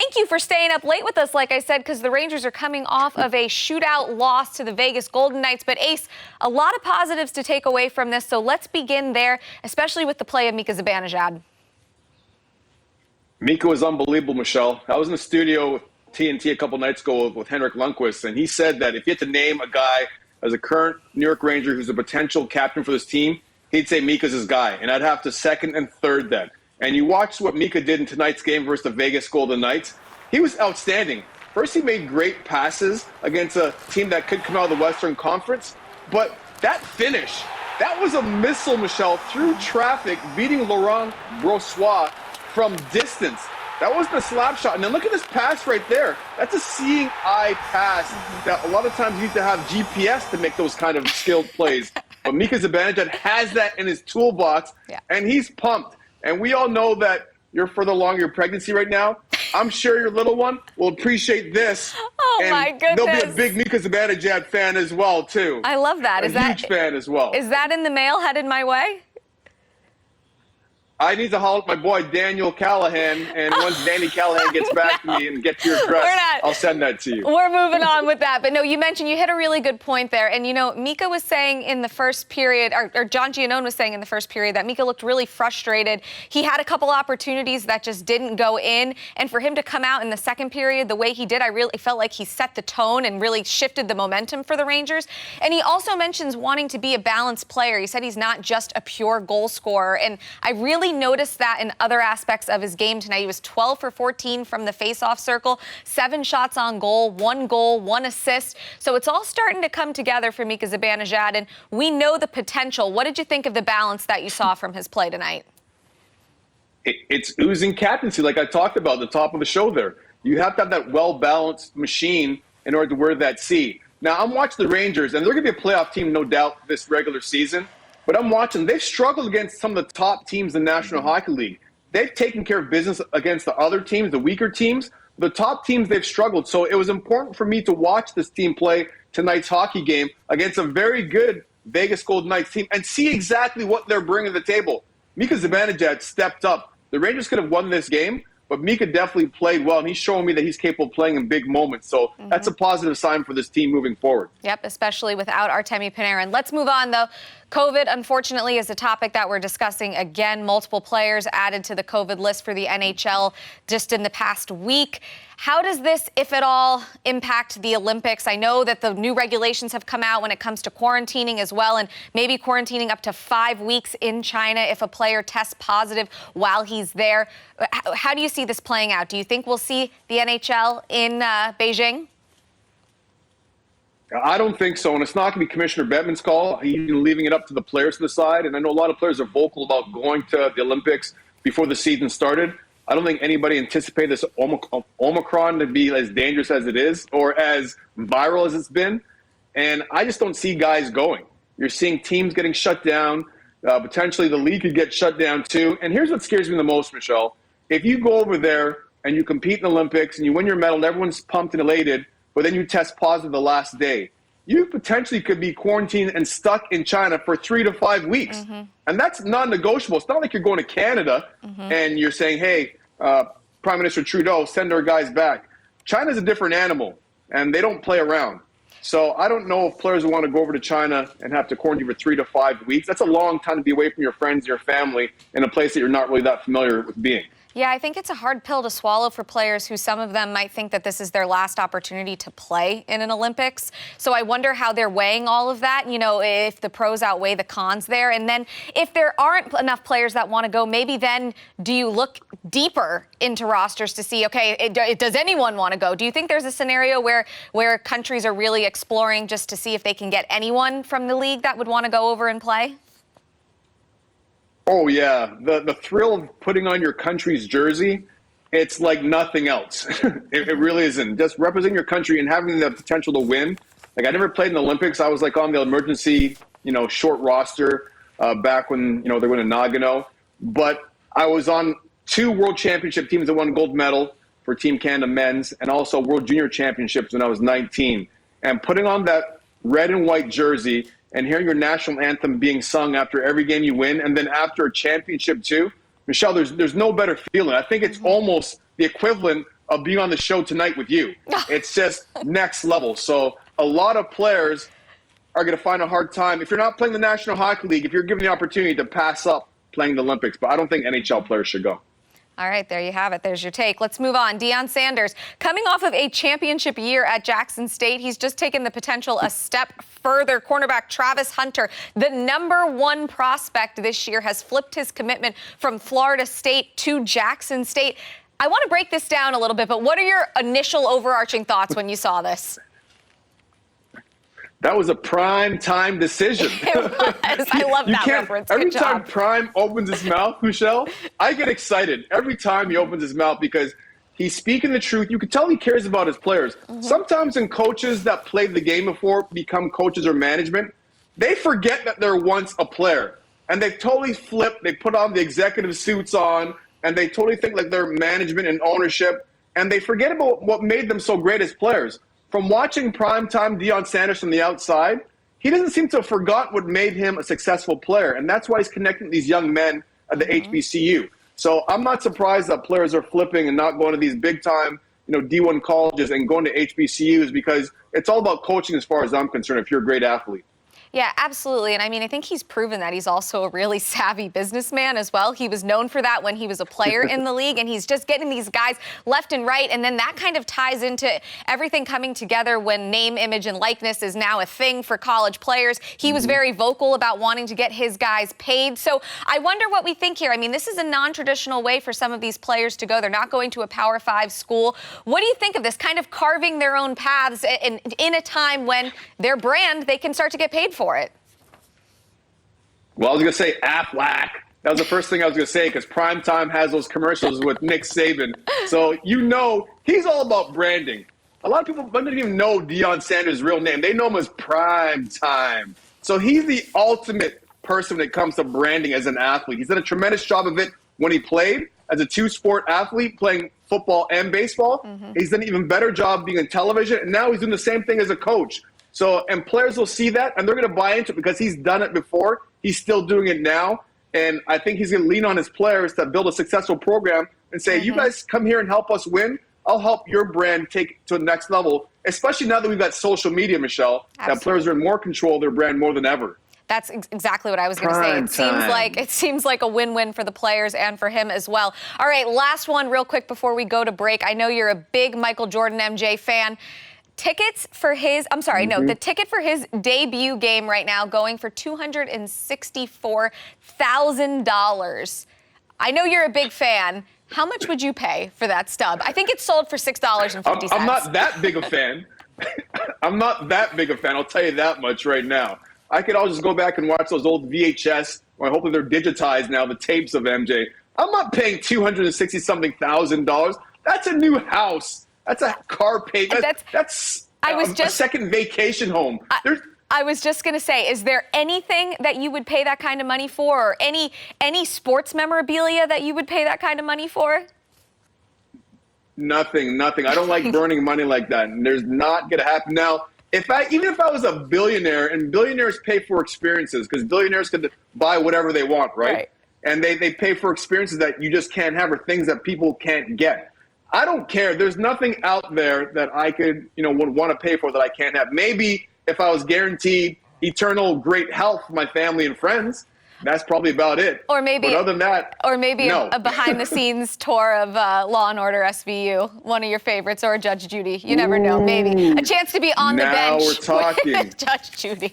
Thank you for staying up late with us, like I said, because the Rangers are coming off of a shootout loss to the Vegas Golden Knights. But Ace, a lot of positives to take away from this, so let's begin there, especially with the play of Mika Zibanejad. Mika was unbelievable, Michelle. I was in the studio with TNT a couple nights ago with Henrik Lundqvist, and he said that if you had to name a guy as a current New York Ranger who's a potential captain for this team, he'd say Mika's his guy, and I'd have to second and third that. And you watched what Mika did in tonight's game versus the Vegas Golden Knights. He was outstanding. First, he made great passes against a team that could come out of the Western Conference. But that finish, that was a missile, Michelle, through traffic, beating Laurent Brossoit from distance. That wasn't a slap shot. And then look at this pass right there. That's a seeing eye pass that a lot of times you need to have GPS to make those kind of skilled plays. But Mika Zibanejad has that in his toolbox, and he's pumped. And we all know that you're further along your pregnancy right now. I'm sure your little one will appreciate this. Oh, and my goodness. They'll be a big Mika Zibanejad fan as well, too. I love that. A huge fan as well. Is that in the mail headed my way? I need to holler at my boy Daniel Callahan, and once Danny Callahan gets back to me and gets your address, I'll send that to you. We're moving on with that. But no, you mentioned, you hit a really good point there. And, you know, Mika was saying in the first period, or John Giannone was saying in the first period, that Mika looked really frustrated. He had a couple opportunities that just didn't go in. And for him to come out in the second period the way he did, I really felt like he set the tone and really shifted the momentum for the Rangers. And he also mentions wanting to be a balanced player. He said he's not just a pure goal scorer. And I really noticed that in other aspects of his game tonight. He was 12 for 14 from the faceoff circle, 7 shots on goal, 1 assist. So it's all starting to come together for Mika Zibanejad, and we know the potential. What did you think of the balance that you saw from his play tonight? It's oozing captaincy, like I talked about at the top of the show there. You have to have that well-balanced machine in order to wear that C. Now, I'm watching the Rangers, and they're going to be a playoff team, no doubt, this regular season. But I'm watching. They've struggled against some of the top teams in the National Hockey League. They've taken care of business against the other teams, the weaker teams. The top teams, they've struggled. So it was important for me to watch this team play tonight's hockey game against a very good Vegas Golden Knights team and see exactly what they're bringing to the table. Mika Zibanejad stepped up. The Rangers could have won this game, but Mika definitely played well, and he's showing me that he's capable of playing in big moments. So that's a positive sign for this team moving forward. Yep, especially without Artemi Panarin. Let's move on, though. COVID, unfortunately, is a topic that we're discussing again. Multiple players added to the COVID list for the NHL just in the past week. How does this, if at all, impact the Olympics? I know that the new regulations have come out when it comes to quarantining as well, and maybe quarantining up to 5 weeks in China if a player tests positive while he's there. How do you see this playing out? Do you think we'll see the NHL in Beijing? I don't think so, and it's not going to be Commissioner Bettman's call. He's leaving it up to the players to decide, and I know a lot of players are vocal about going to the Olympics before the season started. I don't think anybody anticipated this Omicron to be as dangerous as it is or as viral as it's been, and I just don't see guys going. You're seeing teams getting shut down. Potentially the league could get shut down too, and here's what scares me the most, Michelle. If you go over there and you compete in the Olympics and you win your medal and everyone's pumped and elated, but then you test positive the last day, you potentially could be quarantined and stuck in China for 3 to 5 weeks. And that's non-negotiable. It's not like you're going to Canada and you're saying, hey, Prime Minister Trudeau, send our guys back. China's a different animal, and they don't play around. So I don't know if players want to go over to China and have to quarantine for 3 to 5 weeks. That's a long time to be away from your friends, your family, in a place that you're not really that familiar with being. Yeah, I think it's a hard pill to swallow for players who some of them might think that this is their last opportunity to play in an Olympics. So I wonder how they're weighing all of that, you know, if the pros outweigh the cons there. And then if there aren't enough players that want to go, maybe then do you look deeper into rosters to see, okay, does anyone want to go? Do you think there's a scenario where countries are really exploring just to see if they can get anyone from the league that would want to go over and play? Oh, yeah. The thrill of putting on your country's jersey, it's like nothing else. It really isn't. Just representing your country and having the potential to win. Like, I never played in the Olympics. I was like on the emergency, short roster back when, they went to Nagano. But I was on 2 World Championship teams that won gold medal for Team Canada men's and also World Junior Championships when I was 19. And putting on that red and white jersey and hearing your national anthem being sung after every game you win, and then after a championship too, Michelle, there's no better feeling. I think it's almost the equivalent of being on the show tonight with you. It's just next level. So a lot of players are going to find a hard time. If you're not playing the National Hockey League, if you're given the opportunity to pass up playing the Olympics, but I don't think NHL players should go. All right, there you have it. There's your take. Let's move on. Deion Sanders, coming off of a championship year at Jackson State, he's just taken the potential a step further. Cornerback Travis Hunter, the #1 prospect this year, has flipped his commitment from Florida State to Jackson State. I want to break this down a little bit, but what are your initial overarching thoughts when you saw this? That was a prime time decision. It was. I love that reference. Every Good job. time Prime opens his mouth, Michelle, I get excited every time he opens his mouth because he's speaking the truth. You can tell he cares about his players. Sometimes when coaches that played the game before become coaches or management, they forget that they're once a player. And they totally flip. They put on the executive suits on, and they totally think like they're management and ownership. And they forget about what made them so great as players. From watching primetime Deion Sanders from the outside, he doesn't seem to have forgot what made him a successful player. And that's why he's connecting these young men at the HBCU. So I'm not surprised that players are flipping and not going to these big-time, D1 colleges and going to HBCUs because it's all about coaching as far as I'm concerned if you're a great athlete. Yeah, absolutely. And I mean, I think he's proven that he's also a really savvy businessman as well. He was known for that when he was a player in the league, and he's just getting these guys left and right. And then that kind of ties into everything coming together when name, image, and likeness is now a thing for college players. He was very vocal about wanting to get his guys paid. So I wonder what we think here. I mean, this is a non-traditional way for some of these players to go. They're not going to a Power 5 school. What do you think of this kind of carving their own paths in a time when their brand, they can start to get paid for it? Well, I was going to say Aflac. That was the first thing I was going to say because Primetime has those commercials with Nick Saban. So he's all about branding. A lot of people don't even know Deion Sanders' real name. They know him as Primetime. So he's the ultimate person when it comes to branding as an athlete. He's done a tremendous job of it when he played as a two-sport athlete, playing football and baseball. He's done an even better job being on television, and now he's doing the same thing as a coach. So, and players will see that, and they're going to buy into it because he's done it before. He's still doing it now. And I think he's going to lean on his players to build a successful program and say, you guys come here and help us win. I'll help your brand take it to the next level, especially now that we've got social media, Michelle, that players are in more control of their brand more than ever. That's exactly what I was going to say. It seems like a win-win for the players and for him as well. All right, last one real quick before we go to break. I know you're a big Michael Jordan MJ fan. Tickets for his, the ticket for his debut game right now going for $264,000. I know you're a big fan. How much would you pay for that stub? I think it's sold for $6.50. I'm not that big a fan. I'm not that big a fan. I'll tell you that much right now. I could all just go back and watch those old VHS, or hopefully they're digitized now, the tapes of MJ. I'm not paying $260-something thousand. That's a new house. That's a car payment. That's a second vacation home. I was just going to say, is there anything that you would pay that kind of money for, or any sports memorabilia that you would pay that kind of money for? Nothing. I don't like burning money like that, and there's not going to happen. Now, even if I was a billionaire, and billionaires pay for experiences, because billionaires could buy whatever they want, right? And they pay for experiences that you just can't have or things that people can't get. I don't care. There's nothing out there that I could, would want to pay for that I can't have. Maybe if I was guaranteed eternal great health for my family and friends, that's probably about it. But other than that, no. a behind-the-scenes tour of Law and Order SVU, one of your favorites, or Judge Judy. You never know. Maybe a chance to be on the bench now we're talking. with Judge Judy.